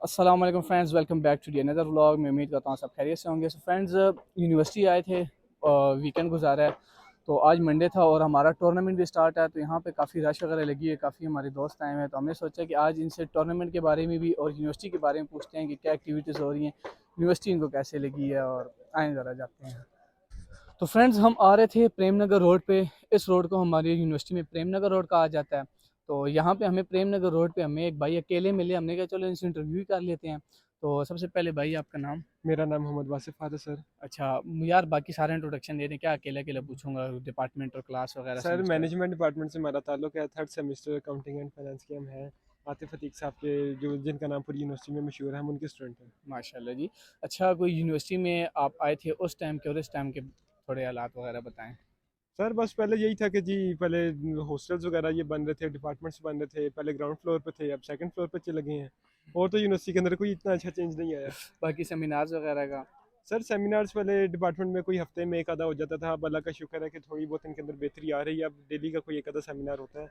अस्सलाम वालेकुम friends, welcome back to the another vlog. मैं उम्मीद करता हूँ सब खैरियत से होंगे। सो फ्रेंड्स, यूनिवर्सिटी आए थे, वीकेंड गुजारा है। तो आज मंडे था और हमारा टूर्नामेंट भी स्टार्ट है। तो यहाँ पे काफ़ी रश वगैरह लगी है, काफ़ी हमारे दोस्त आए हुए हैं। तो हमने सोचा कि आज इनसे टूर्नामेंट के बारे में भी और यूनिवर्सिटी के बारे में पूछते हैं कि क्या एक्टिविटीज़ हो रही हैं, यूनिवर्सिटी इनको कैसे लगी है, और आए ज़रा जाते हैं। तो फ्रेंड्स, हम आ रहे थे प्रेम नगर रोड पे। इस रोड को हमारी यूनिवर्सिटी में प्रेम नगर रोड कहा जाता है। तो यहाँ पे हमें प्रेम नगर रोड पे हमें एक भाई अकेले मिले। हमने कहा चलो इनसे इंटरव्यू ही कर लेते हैं। तो सबसे पहले भाई, आपका नाम? मेरा नाम मोहम्मद वासिफ फादर सर। अच्छा यार, बाकी सारे इंट्रोडक्शन दे दें, क्या अकेले अकेले पूछूंगा? डिपार्टमेंट और क्लास वगैरह, सर सेमेस्टर। मैनेजमेंट डिपार्टमेंट से हमारा ताल्लुक है। Third semester accounting and finance के हम हैं। आतिफ अतीक साहब के जो जिनका नाम पूरी यूनिवर्सिटी में मशहूर है, हम उनके स्टूडेंट हैं। माशाल्लाह जी। अच्छा, कोई यूनिवर्सिटी में आप आए थे उस टाइम के और इस टाइम के थोड़े हालात वगैरह बताएं। सर बस पहले यही था कि जी पहले हॉस्टल्स वगैरह ये बन रहे थे, डिपार्टमेंट्स बन रहे थे। पहले ग्राउंड फ्लोर पे थे, अब सेकंड फ्लोर पे चले गए हैं। और तो यूनिवर्सिटी के अंदर कोई इतना अच्छा चेंज नहीं आया। बाकी सेमिनार्स वगैरह का? सर सेमिनार्स पहले डिपार्टमेंट में कोई हफ्ते में एक आधा हो जाता था। अब अल्लाह का शुक्र है कि थोड़ी बहुत इनके अंदर बेहतरी आ रही है। अब डेली का कोई एक आधा सेमिनार होता है।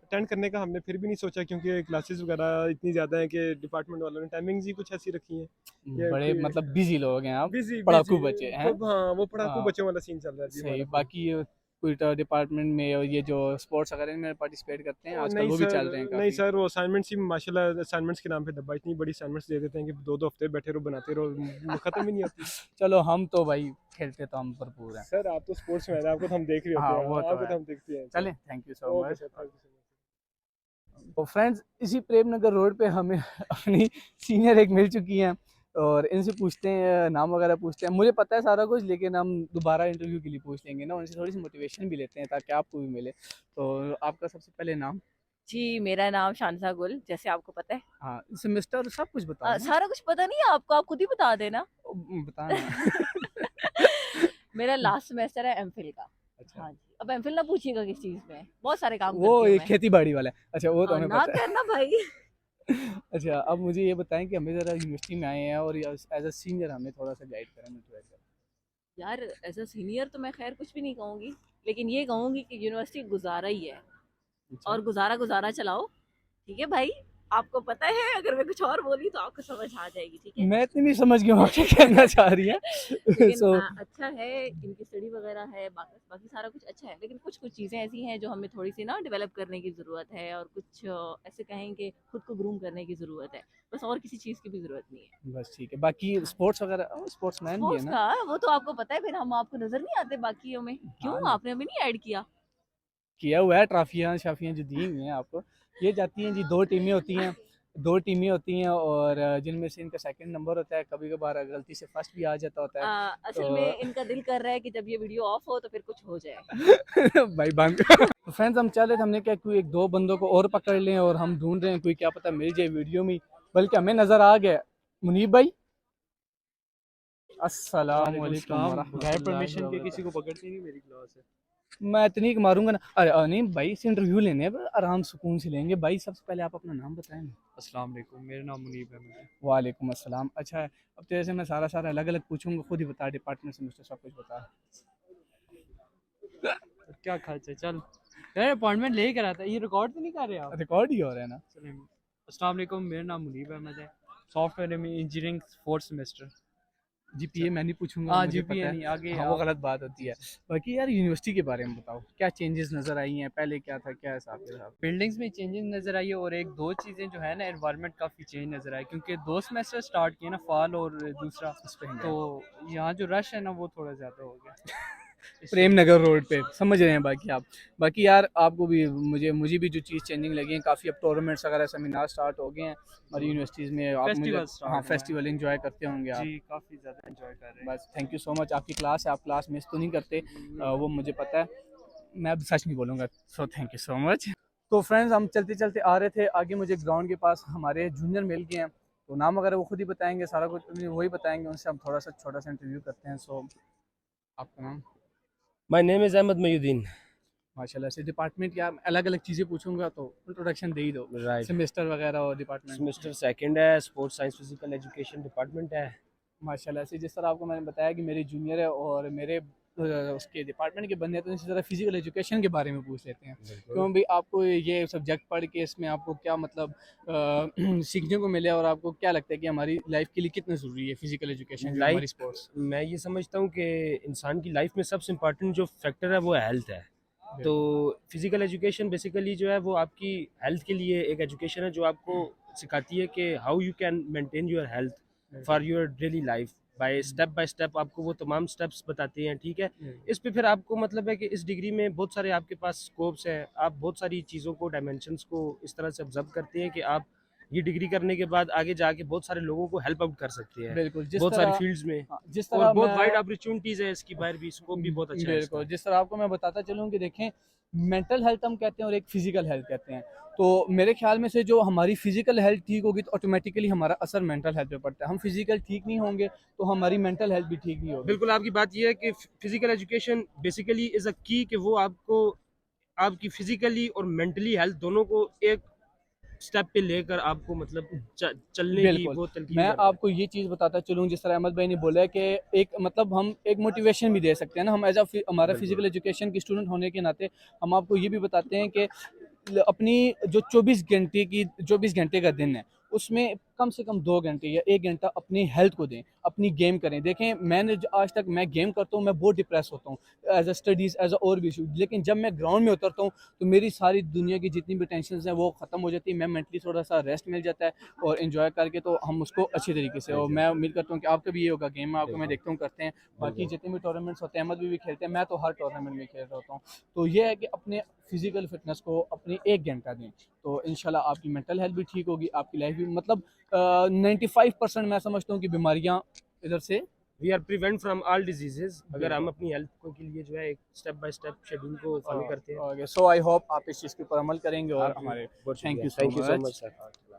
अटेंड करने का हमने फिर भी नहीं सोचा, क्योंकि क्लासेस वगैरह इतनी ज़्यादा हैं कि डिपार्टमेंट वालों ने टाइमिंग्स ही कुछ ऐसी रखी हैं या बड़े कि मतलब बिजी लोग हैं आप, बिजी बिजी। पढ़ाकू बच्चे हैं। हाँ, वो पढ़ाकू हाँ, बच्चों वाला सीन चल रहा है जी सही। हमारा फिर। बाकी ये कोई डिपार्टमेंट में और ये जो स्पोर्ट्स वगैरह में पार्टिसिपेट करते हैं आजकल, नहीं वो भी सर, चल रहे हैं नहीं काफ़ी। सर, वो असाइनमेंट्स ही माशाल्लाह असाइनमेंट्स के नाम पे दब्बा इतनी बड़ी असाइनमेंट्स दे देते हैं कि दो दो हफ्ते बैठे रहो बनाते रहो, ख़त्म ही नहीं होती। चलो, हम तो भाई खेलते तो हम भरपूर हैं। सर आप तो स्पोर्ट्स मैन हैं, आपको तो हम देख रहे होते हाँ, हैं। वो तो आपको है। तो हम देखते हैं सर। चलें, thank you so okay much. Sir, thank you so much. तो फ्रेंड्स, इसी प्रेम नगर रोड पे हमें अपनी सीनियर एक मिल चुकी हैं। और इनसे पूछते हैं, नाम वगैरह पूछते हैं। मुझे पता है सारा कुछ, लेकिन हम दोबारा इंटरव्यू के लिए पूछ लेंगे ना, उनसे थोड़ी सी मोटिवेशन भी लेते हैं ताकि आपको भी मिले। तो आपका सबसे पहले नाम? जी, मेरा नाम शांसा गुल, जैसे आपको पता है। हाँ, सेमेस्टर सब कुछ बताओ ना। सारा कुछ पता नहीं है आपको, आप खुद ही बता देना। बताना। मेरा लास्ट सेमेस्टर है एमफिल का। अच्छा, हाँ जी, अब एमफिल ना पूछिएगा किस चीज़ में, बहुत सारे काम वो करती हूँ ये मैं। खेती बाड़ी वाला है। अच्छा, वो तो हमें ना पता करना भाई। है। अच्छा, अब मुझे ये बताएं कि हमें ज़रा यूनिवर्सिटी में आए हैं और एज अ सीनियर हमें थोड़ा सा गाइड करें, मोटिवेट करें। यार एज अ सीनियर तो मैं खैर कुछ भी नहीं कहूँगी, लेकिन ये कहूँगी कि यूनिवर्सिटी गुजारा ही है। अच्छा। और गुजारा गुजारा चलाओ, ठीक है भाई। आपको पता है, अगर मैं कुछ और बोली तो आपको समझ आ जाएगी, ठीक है। मैं इतनी नहीं समझ गया आप क्या कहना चाह रही हैं। लेकिन सो अच्छा है, इनकी स्टडी वगैरह है, बाकी बाकी सारा कुछ अच्छा है। लेकिन कुछ कुछ चीज़ें ऐसी हैं जो हमें थोड़ी सी ना डेवलप करने की ज़रूरत है, और कुछ ऐसे कहें कि खुद को ग्रूम करने की ज़रूरत है। बस, और किसी चीज़ की भी ज़रूरत नहीं है। बस ठीक है। बाकी हाँ, स्पोर्ट्स वगैरह, स्पोर्ट्स मैन भी है स्पोर्ट्स ना? का वो तो आपको पता है, फिर हम आपको नज़र नहीं आते बाकियों में? हाँ, क्यों, आपने अभी नहीं ऐड किया? किया हुआ है। ट्रॉफियाँ शाफियाँ जो दी हुई हैं आपको, ये जाती हैं जी। दो टीमें होती हैं, दो टीमें होती हैं, और जिनमें से इनका सेकंड नंबर होता है। कभी कभार गलती से फर्स्ट भी आ जाता होता है। असल तो में इनका दिल कर रहा है कि जब ये वीडियो ऑफ हो तो फिर कुछ हो जाए। भाई बंद। तो फ्रेंड्स, हम चल रहे थे, हमने क्या कोई एक दो बंदों को और पकड़ लें, और हम ढूंढ रहे हैं कोई, क्या पता मिल जाए वीडियो में। बल्कि हमें नज़र आ गया मुनीब भाई। अस्सलाम वालेकुम वालेकुम सलाम, बगैर वरहमतुल्लाहि परमिशन के किसी को वबरकातुहू। पकड़ते ही नहीं मेरी क्लास है। मैं इतनी मारूंगा ना। अरे नहीं भाई, से इंटरव्यू लेने हैं, आराम सुकून से लेंगे भाई। सबसे पहले आप अपना नाम बताएं ना। अस्सलाम वालेकुम, मेरा नाम मुनीब अहमद है। वालेकुम अस्सलाम। अच्छा है, अब तो जैसे मैं सारा सारा अलग अलग पूछूंगा, खुद ही बता, डिपार्टमेंट से मुझसे सब कुछ बता। तो क्या खर्च है, चल यार अपॉइंटमेंट ले कर आता है। ये रिकॉर्ड तो नहीं कर रहे आप? रिकॉर्ड ही हो रहा है ना? चलें। अस्सलाम वालेकुम, मेरा नाम मुनीब अहमद है। सॉफ्टवेयर में इंजीनियरिंग फोर्थ सेमेस्टर। जीपीए मैं नहीं पूछूंगा, हाँ, मुझे जीपीए पता है। नहीं, आगे हाँ, वो आप। गलत बात होती जी है। जी। बाकी यार, यूनिवर्सिटी के बारे में बताओ, क्या चेंजेस नज़र आई हैं? पहले क्या था, क्या हिसाब के साथ? बिल्डिंग्स में चेंजेस नज़र आई है, और एक दो चीज़ें जो है ना, एनवायरनमेंट काफ़ी चेंज नज़र आई, क्योंकि दो सेमेस्टर स्टार्ट किए ना, फॉल और दूसरा। स्पेन तो है। यहाँ जो रश है ना, वो थोड़ा ज़्यादा हो गया इस प्रेम वजह नगर से। रोड पे समझ रहे हैं बाकी आप। बाकी यार, आपको भी, मुझे भी जो चीज़ चेंजिंग लगी है काफ़ी। अब टूर्नामेंट्स वगैरह, सेमिनार स्टार्ट हो गए हैं हमारी यूनिवर्सिटीज़ में। आप मुझे, फेस्टिवल हाँ, स्टार्ट हुआ है। फेस्टिवल एंजॉय करते होंगे जी, आप। काफ़ी ज़्यादा एंजॉय कर रहे हैं। बस थैंक यू सो मच। आपकी क्लास है, आप क्लास मिस तो नहीं करते, वो मुझे पता है। मैं अब सच नहीं बोलूँगा। So thank you so much. तो फ्रेंड्स, हम चलते चलते आ रहे थे, आगे मुझे ग्राउंड के पास हमारे जूनियर मिल गए हैं। तो नाम वगैरह वो खुद ही बताएंगे, सारा कुछ वही बताएंगे। उनसे हम थोड़ा सा छोटा सा इंटरव्यू करते हैं। सो आपका नाम? My name is Ahmed Mayuddin. माशाल्लाह से। डिपार्टमेंट या अलग अलग चीज़ें पूछूंगा तो इंट्रोडक्शन दे ही दो, Right. सेमेस्टर वगैरह और डिपार्टमेंट। Semester second है, sports science physical education department है। माशाल्लाह से। जिस तरह आपको मैंने बताया कि मेरे जूनियर है और मेरे उसके डिपार्टमेंट के बंदे हैं तो इसी तरह फिजिकल एजुकेशन के बारे में पूछ लेते हैं। क्यों भी आपको ये सब्जेक्ट पढ़ के इसमें आपको क्या मतलब सीखने को मिले और आपको क्या लगता है कि हमारी लाइफ के लिए कितना ज़रूरी है फिजिकल एजुकेशन जो हमारी स्पोर्ट्स? मैं ये समझता हूँ कि इंसान की लाइफ में सबसे इम्पोर्टेंट जो फैक्टर है वो हेल्थ है। तो फिजिकल एजुकेशन बेसिकली जो है वो आपकी हेल्थ के लिए एक एजुकेशन है जो आपको सिखाती है कि how you can maintain your health for your daily life by step आपको वो तमाम स्टेप्स बताते हैं, ठीक है। इस पे फिर आपको मतलब है कि इस डिग्री में बहुत सारे आपके पास स्कोप्स हैं, आप बहुत सारी चीज़ों को डायमेंशंस को इस तरह से ऑब्जर्व करते हैं कि आप ये डिग्री करने के बाद आगे जाके बहुत सारे लोगों को हेल्प आउट कर सकते हैं बिल्कुल, जिस बहुत सारी तरह फील्ड्स में, हाँ, जिस और तरह बहुत मैं वाइड अपॉर्चुनिटीज है इसकी, बाहर भी स्कोप भी बहुत अच्छा है इसका। बिल्कुल, जिस तरह आपको मैं बताता चलूँ कि देखें मेंटल हेल्थ हम कहते हैं और एक फिजिकल हेल्थ कहते हैं। तो मेरे ख्याल में से जो हमारी फिजिकल हेल्थ ठीक होगी तो ऑटोमेटिकली हमारा असर मेंटल हेल्थ पे पड़ता है। हम फिजिकल ठीक नहीं होंगे तो हमारी मेंटल हेल्थ भी ठीक नहीं होगी। बिल्कुल आपकी बात ये है कि physical education basically is a की कि वो आपको आपकी फिजिकली और मेंटली हेल्थ दोनों को एक स्टेप पे लेकर आपको मतलब चलने की बिल्कुल, वो तलकीन मैं करता है। आपको ये चीज़ बताता चलूँ जिस तरह अहमद भाई ने बोला है कि एक मतलब हम एक मोटिवेशन भी दे सकते हैं ना, हम एज़ हमारा बिल्कुल फिजिकल एजुकेशन की स्टूडेंट होने के नाते हम आपको ये भी बताते हैं कि अपनी जो 24 घंटे का दिन है उसमें कम से कम 2 घंटे या 1 घंटा अपनी हेल्थ को दें, अपनी गेम करें। देखें मैंने आज तक मैं गेम करता हूँ मैं बहुत डिप्रेस होता हूँ as a studies as a और भी इशू, लेकिन जब मैं ग्राउंड में उतरता हूँ तो मेरी सारी दुनिया की जितनी भी टेंशन हैं वो ख़त्म हो जाती है, मैं मेंटली थोड़ा सा रेस्ट मिल जाता है और इन्जॉय करके तो हम उसको अच्छी तरीके से, और मैं उम्मीद करता हूँ कि आपका भी ये होगा। गेम में आपको मैं देखता हूँ करते हैं, बाकी जितने भी टूर्नामेंट्स होते हैं अहमद भी खेलते हैं, मैं तो हर टूर्नामेंट में खेल रहा होता हूँ। तो ये है कि अपने फिजिकल फिटनेस को अपनी 1 घंटा दें तो इंशाल्लाह आपकी मेंटल हेल्थ भी ठीक होगी, आपकी लाइफ भी मतलब 95% मैं समझता हूँ कि बीमारियाँ इधर से we are prevent from all diseases अगर हम अपनी हेल्थ को के लिए जो है एक स्टेप बाय स्टेप शेड्यूल को फॉलो करते हैं। ओके, सो आई होप आप इस चीज़ के ऊपर अमल करेंगे और आप भी हमारे बहुत थैंक शुक्रिया, you so thank you so much. Much sir.